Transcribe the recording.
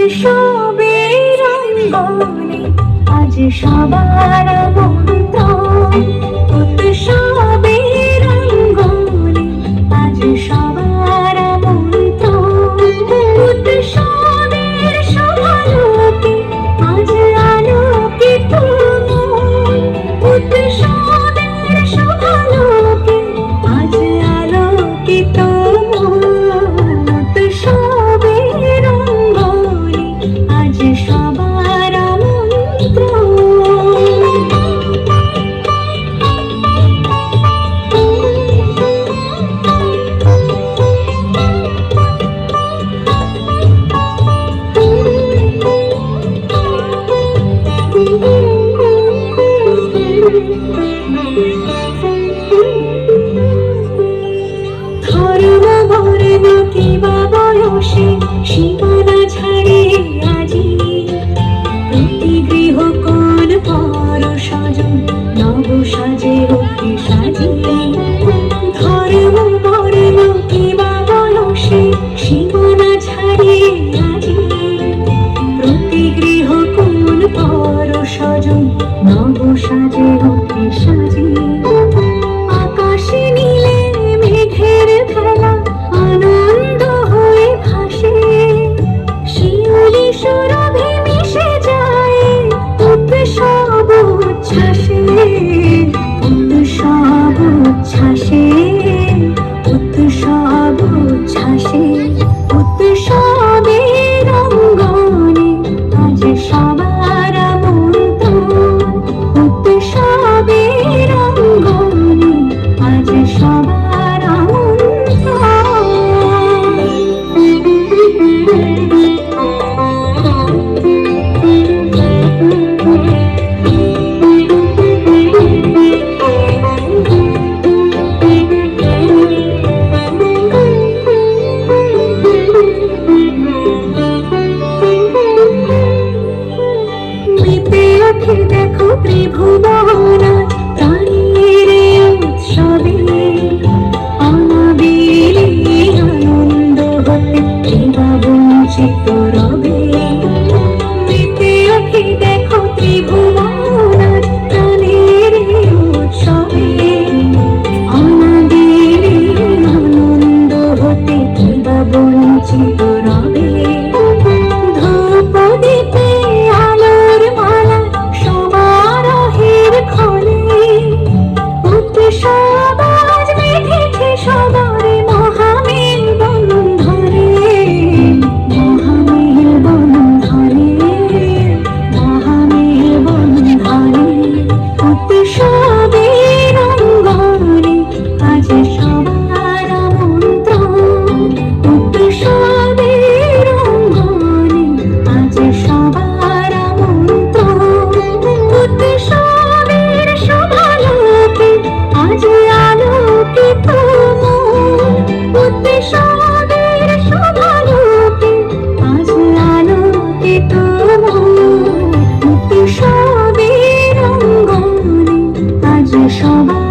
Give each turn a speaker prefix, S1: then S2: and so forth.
S1: উৎসবের অঙ্গনে আজ সবার আমন্ত্রণ। উৎসবের অঙ্গনে আজ সবার আমন্ত্রণ। উৎসবের সভালোকে আজ আলোকিত মন। উৎসবের সভালোকে আজ আলোকিত মন। উৎসবের অঙ্গনে আজ সবার আমন্ত্রণ। ধর্ম বর্ণ কিবা বয়সে সীমানা ছাড়িয়ে আজি প্রতি গৃহ কোণ পর সজন নব সাজে অতি সাজিয়ে। ধর্ম বর্ণ কিবা বয়সে সীমানা ছাড়িয়ে আজি প্রতি গৃহ কোণ পর সজন নব সাজে অতি সাজিয়ে। আকাশে নীলে মেঘের ভেলা আনন্দ হয়ে ভাসে। শিউলি সুরভি মিশে যায় উৎসব উচ্ছ্বাসে। উৎসব উচ্ছ্বাসে। উৎসব উচ্ছ্বাসে। উৎসবের অঙ্গনে আজ সবার আমন্ত্রণ। উৎসবের অঙ্গনে আজ সবার মেতে ওঠে দেখো ত্রিভুবন প্রাণীর উৎসবে। অনাবিলে আনন্দ হতে কিবা বঞ্চিত রবে। মেতে ওঠে দেখো ত্রিভুবন প্রাণীর উৎসবে। অনাবিলে আনন্দ হতে কিবা বঞ্চিত রবে। ধূপ দিতে আলোর মালা সমারোহের ক্ষণে। উৎসব আজ মেতেছে সবার মহামেল বন্ধনে। মহামেল বন্ধনে। মহামেল বন্ধনে। উৎসবের অঙ্গনে আজ সবার আমন্ত্রণ। উৎসবের অঙ্গনে আজ সবার আমন্ত্রণ। উৎসবের সভালোকে আজ আলোকিত মন। উৎসবের সভালোকে আজ আলোকিত মন। উৎসবের অঙ্গনে আজ সবার